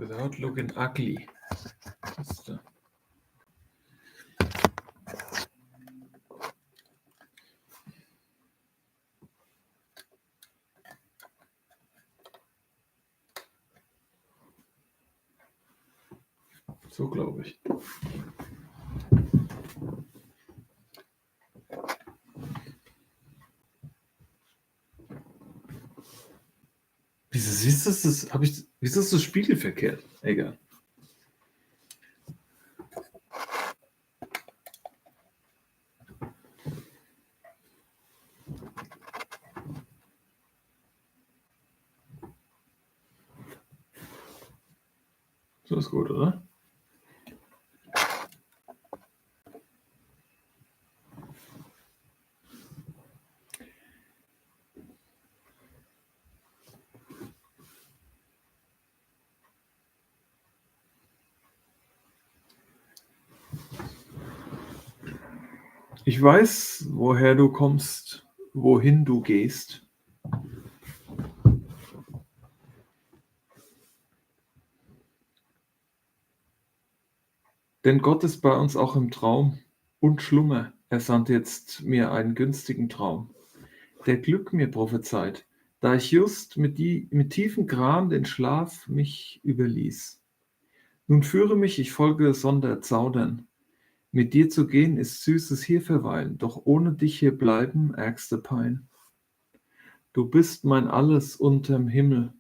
Without looking ugly. Ist da. So glaube ich. Wieso ist das spiegelverkehrt? Egal. So ist gut, oder? Ich weiß, woher du kommst, wohin du gehst. Denn Gott ist bei uns auch im Traum und Schlummer. Er sandte jetzt mir einen günstigen Traum, der Glück mir prophezeit, da ich just mit tiefem Gram den Schlaf mich überließ. Nun führe mich, ich folge sonder Zaudern. Mit dir zu gehen ist süßes hier verweilen, doch ohne dich hier bleiben ärgste Pein. Du bist mein Alles unterm Himmel,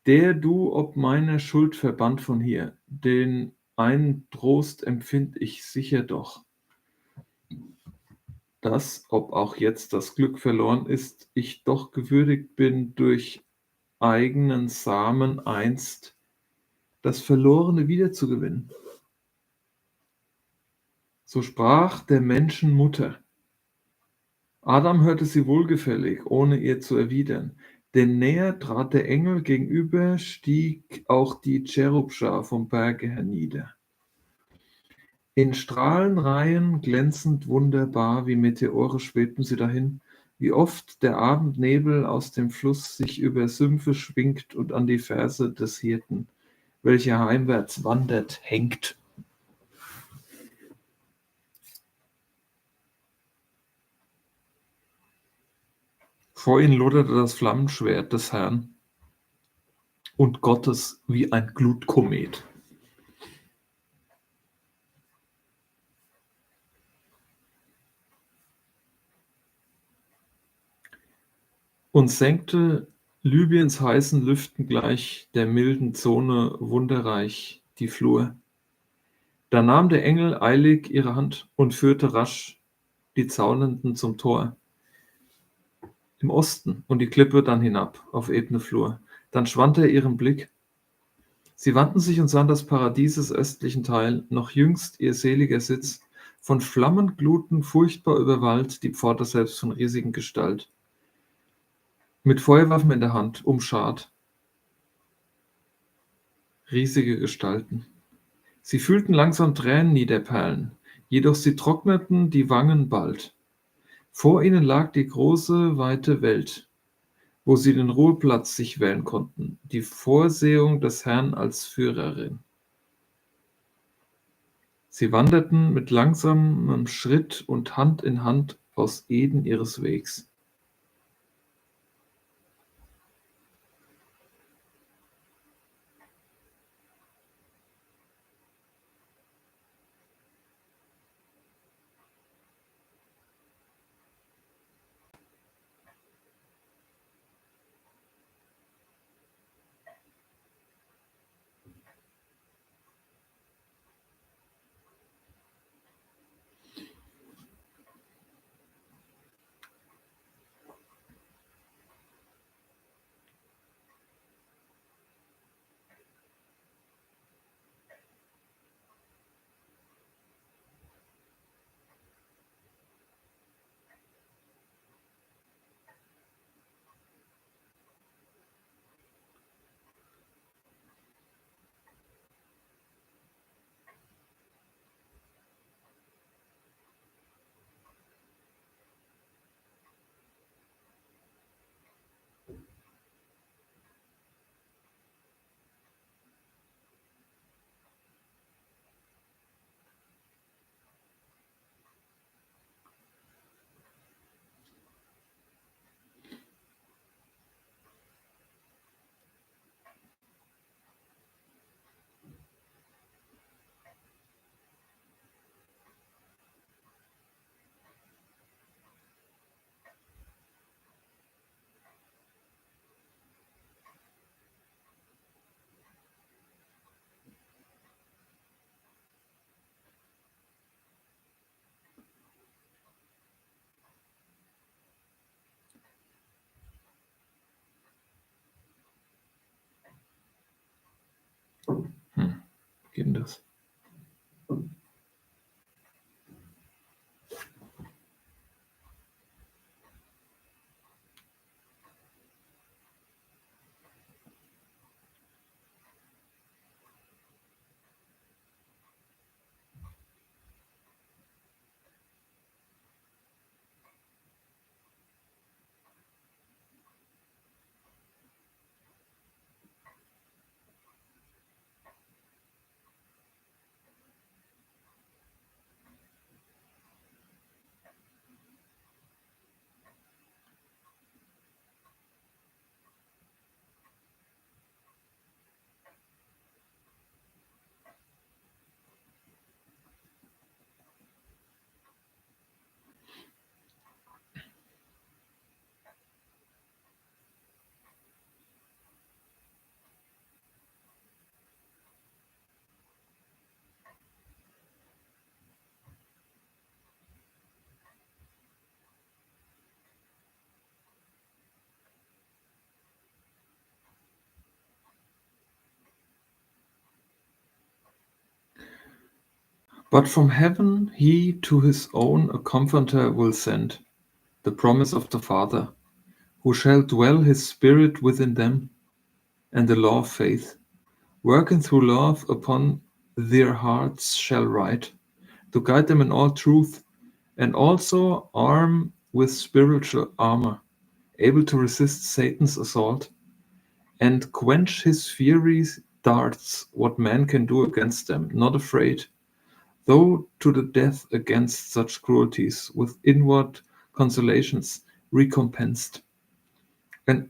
der du ob meiner Schuld verbannt von hier, den einen Trost empfind ich sicher doch, dass, ob auch jetzt das Glück verloren ist, ich doch gewürdigt bin, durch eigenen Samen einst das Verlorene wiederzugewinnen. So sprach der Menschen Mutter. Adam hörte sie wohlgefällig, ohne ihr zu erwidern, denn näher trat der Engel gegenüber, stieg auch die Cherubschar vom Berge hernieder. In Strahlenreihen glänzend wunderbar, wie Meteore schwebten sie dahin, wie oft der Abendnebel aus dem Fluss sich über Sümpfe schwingt und an die Ferse des Hirten, welcher heimwärts wandert, hängt. Vor ihnen loderte das Flammenschwert des Herrn und Gottes wie ein Glutkomet. Und senkte Libyens heißen Lüften gleich der milden Zone wunderreich die Flur. Da nahm der Engel eilig ihre Hand und führte rasch die Zaunenden zum Tor im Osten und die Klippe dann hinab auf ebene Flur. Dann schwand er ihrem Blick. Sie wandten sich und sahen das Paradieses östlichen Teil, noch jüngst ihr seliger Sitz, von Flammengluten furchtbar überwallt, die Pforte selbst von riesigen Gestalt, mit Feuerwaffen in der Hand, umschart, riesige Gestalten. Sie fühlten langsam Tränen niederperlen, jedoch sie trockneten die Wangen bald. Vor ihnen lag die große, weite Welt, wo sie den Ruheplatz sich wählen konnten, die Vorsehung des Herrn als Führerin. Sie wanderten mit langsamem Schritt und Hand in Hand aus Eden ihres Wegs. Geht denn das? But from heaven he to his own a Comforter will send, the promise of the Father, who shall dwell his Spirit within them, and the law of faith, working through love upon their hearts shall write, to guide them in all truth, and also arm with spiritual armor, able to resist Satan's assault, and quench his fiery darts, what man can do against them, not afraid, though to the death against such cruelties, with inward consolations recompensed, and,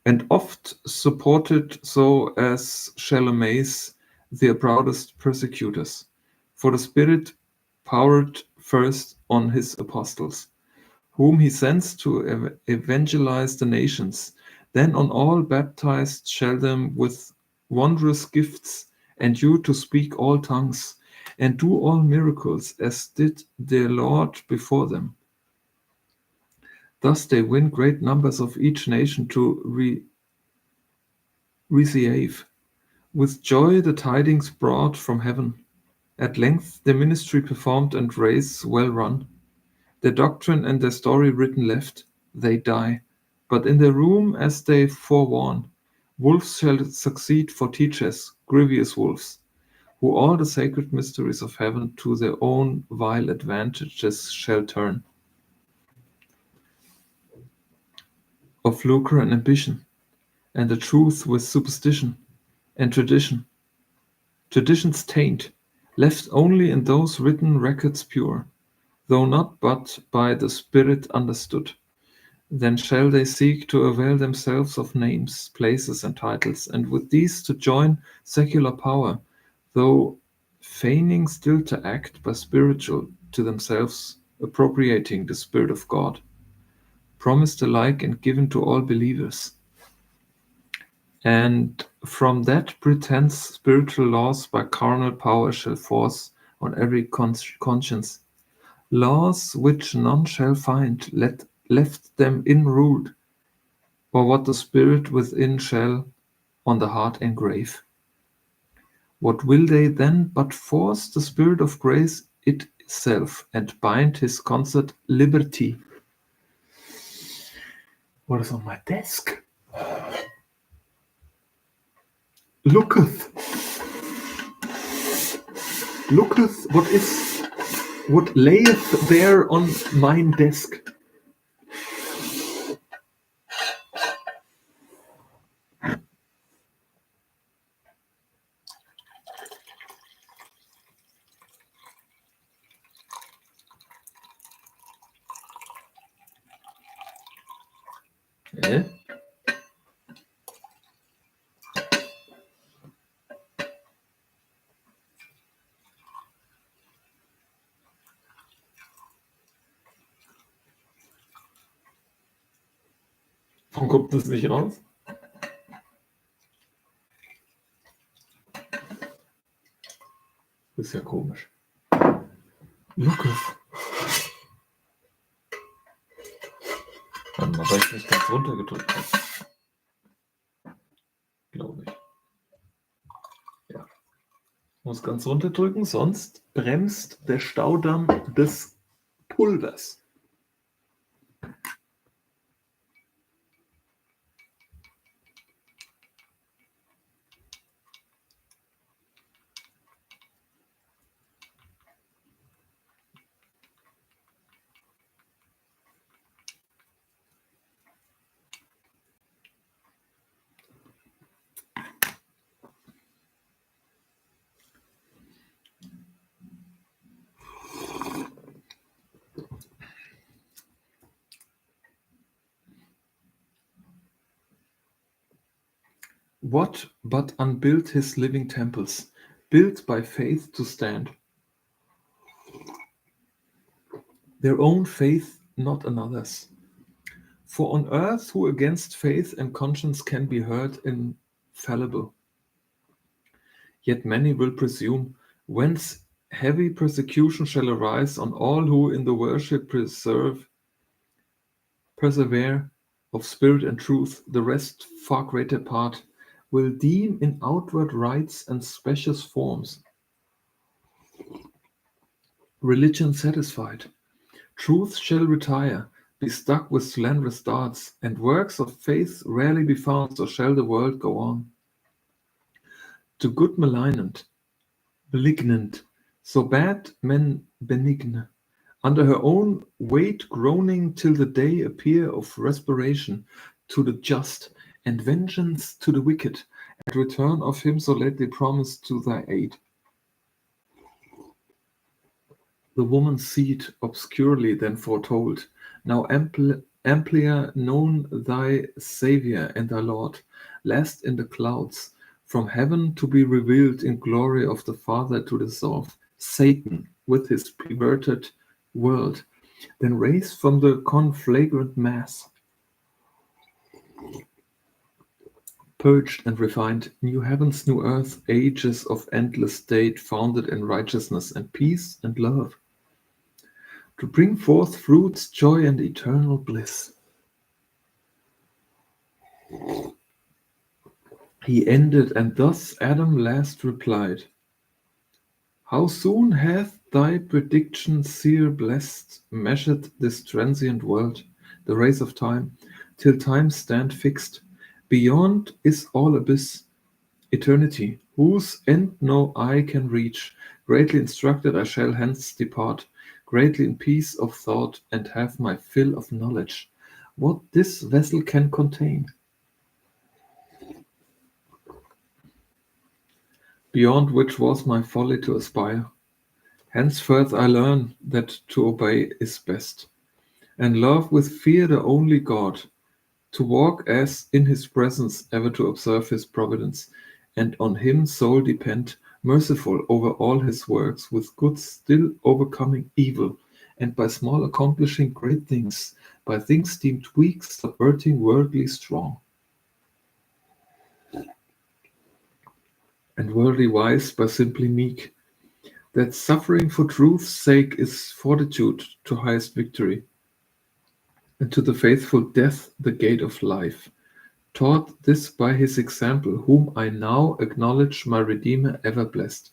and oft supported so as shall amaze their proudest persecutors. For the Spirit powered first on his apostles, whom he sends to evangelize the nations, then on all baptized shall them with wondrous gifts, and you to speak all tongues, and do all miracles, as did their Lord before them. Thus they win great numbers of each nation to receive with joy the tidings brought from heaven. At length their ministry performed and race well run, their doctrine and their story written left, they die. But in their room as they forewarn, wolves shall succeed for teachers, grievous wolves, who all the sacred mysteries of heaven to their own vile advantages shall turn. Of lucre and ambition, and the truth with superstition and tradition. Traditions taint, left only in those written records pure, though not but by the Spirit understood. Then shall they seek to avail themselves of names, places, and titles, and with these to join secular power, though feigning still to act by spiritual to themselves, appropriating the Spirit of God, promised alike and given to all believers. And from that pretense spiritual laws by carnal power shall force on every conscience, laws which none shall find, left them enruled, or what the Spirit within shall on the heart engrave. What will they then but force the Spirit of grace itself, and bind his concert liberty? What is on my desk? Looketh, what layeth there on mine desk? Warum kommt das nicht raus? Das ist ja komisch. Lukas. Warte mal, weil ich nicht ganz runtergedrückt habe. Glaube ich. Ja. Muss ganz runterdrücken, sonst bremst der Staudamm des Pulvers. What but unbuilt his living temples, built by faith to stand, their own faith, not another's. For on earth who against faith and conscience can be heard infallible? Yet many will presume, whence heavy persecution shall arise on all who in the worship persevere of spirit and truth, the rest far greater part will deem in outward rites and specious forms religion satisfied. Truth shall retire, be stuck with slanderous darts, and works of faith rarely be found, so shall the world go on. To good malignant, so bad men benigne, under her own weight groaning till the day appear of respiration to the just, and vengeance to the wicked, and return of him so lately promised to thy aid. The woman's seed, obscurely then foretold, now amplier known thy Saviour and thy Lord, last in the clouds, from heaven to be revealed in glory of the Father to dissolve Satan with his perverted world, then raised from the conflagrant mass, purged and refined, new heavens, new earth, ages of endless state, founded in righteousness and peace and love, to bring forth fruits, joy, and eternal bliss. He ended, and thus Adam last replied, how soon hath thy prediction, seer blessed, measured this transient world, the race of time, till time stand fixed? Beyond is all abyss, eternity, whose end no eye can reach. Greatly instructed I shall hence depart, greatly in peace of thought, and have my fill of knowledge. What this vessel can contain, beyond which was my folly to aspire. Henceforth I learn that to obey is best, and love with fear the only God, to walk as in his presence, ever to observe his providence, and on him sole depend, merciful over all his works, with good still overcoming evil, and by small accomplishing great things, by things deemed weak subverting worldly strong, and worldly wise by simply meek, that suffering for truth's sake is fortitude to highest victory, and to the faithful death the gate of life. Taught this by his example, whom I now acknowledge my Redeemer ever blessed.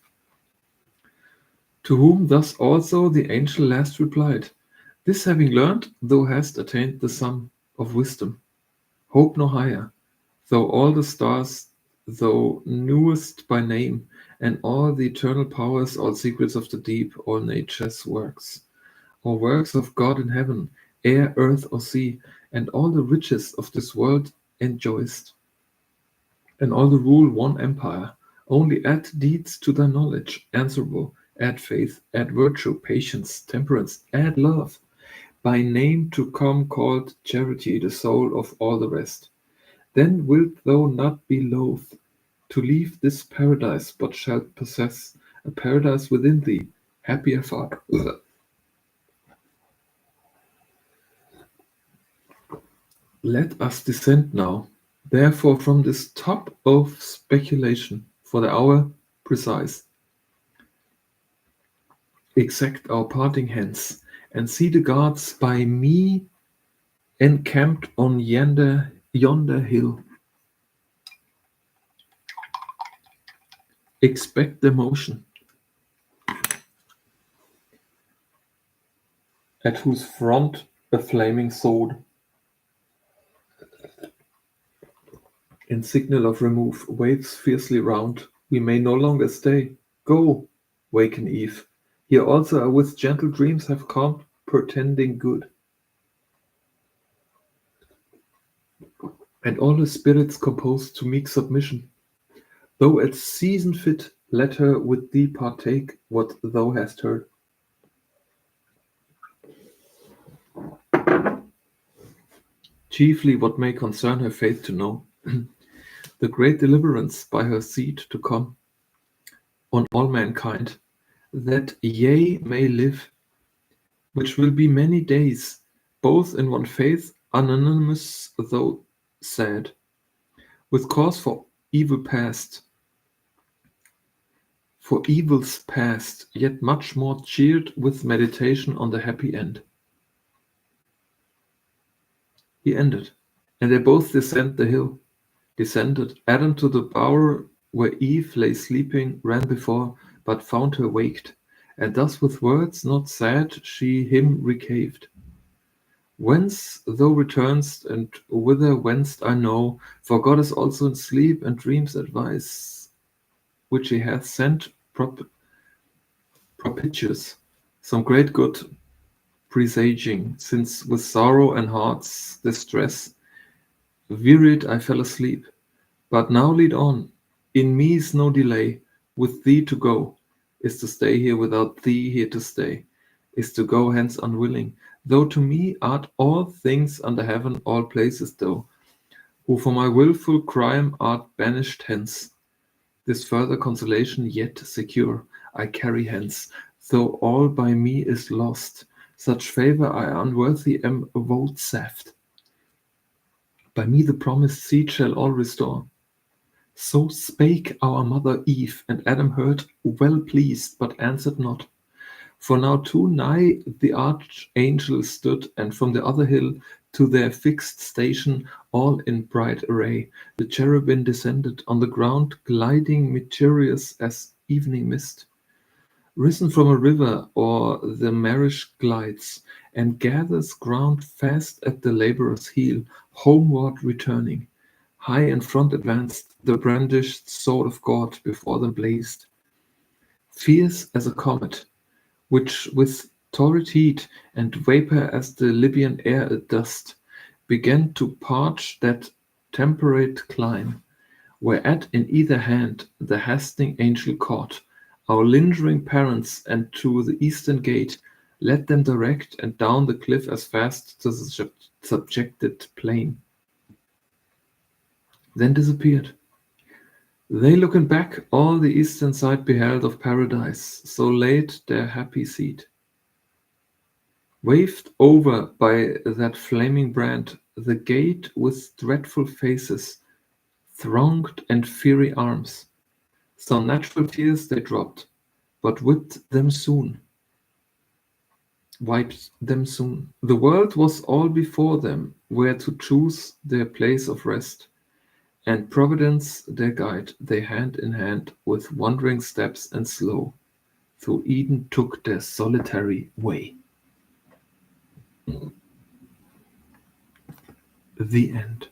To whom thus also the angel last replied, this having learned, thou hast attained the sum of wisdom. Hope no higher, though all the stars thou knewest by name, and all the eternal powers, all secrets of the deep, all nature's works, or works of God in heaven, air, earth, or sea, and all the riches of this world enjoyest, and all the rule one empire. Only add deeds to thy knowledge, answerable, add faith, add virtue, patience, temperance, add love, by name to come called charity, the soul of all the rest. Then wilt thou not be loath to leave this paradise, but shalt possess a paradise within thee, happier far. Let us descend now, therefore, from this top of speculation, for the hour precise, exact our parting hence, and see the gods by me encamped on yonder hill. expect the motion, at whose front a flaming sword, in signal of remove, waves fiercely round. We may no longer stay. Go, waken Eve. Here also I with gentle dreams have come, pretending good. And all her spirits composed to meek submission. Though at season fit, let her with thee partake what thou hast heard. Chiefly what may concern her faith to know, the great deliverance by her seed to come on all mankind, that ye may live, which will be many days, both in one faith, anonymous though sad, with cause for evils past, yet much more cheered with meditation on the happy end. He ended, and they both descended, Adam to the bower where Eve lay sleeping, ran before, but found her waked, and thus with words not sad she him recaved. Whence thou returnest, and whither wentst I know, for God is also in sleep, and dreams advice, which he hath sent propitious, some great good presaging, since with sorrow and heart's distress, wearied I fell asleep. But now lead on, in me's no delay, with thee to go, is to stay here without thee here to stay, is to go hence unwilling, though to me art all things under heaven, all places thou, who for my wilful crime art banished hence. This further consolation yet secure I carry hence, though all by me is lost, such favour I unworthy am vouchsafed. By me the promised seed shall all restore. So spake our mother Eve, and Adam heard, well pleased, but answered not. For now too nigh the archangel stood, and from the other hill to their fixed station, all in bright array, the cherubim descended, on the ground gliding mysterious as evening mist. Risen from a river, or the marish glides, and gathers ground fast at the labourer's heel, homeward returning. High in front advanced the brandished sword of God, before them blazed, fierce as a comet, which with torrid heat and vapour as the Libyan air a dust, began to parch that temperate clime, whereat in either hand the hasting angel caught our lingering parents, and to the eastern gate led them direct, and down the cliff as fast to the subjected plain. Then disappeared. They looking back, all the eastern side beheld of paradise, so laid their happy seat. Waved over by that flaming brand, the gate with dreadful faces, thronged and fiery arms. Some natural tears they dropped, but wiped them soon. The world was all before them, where to choose their place of rest, and Providence their guide, they hand in hand, with wandering steps and slow, through Eden took their solitary way. The end.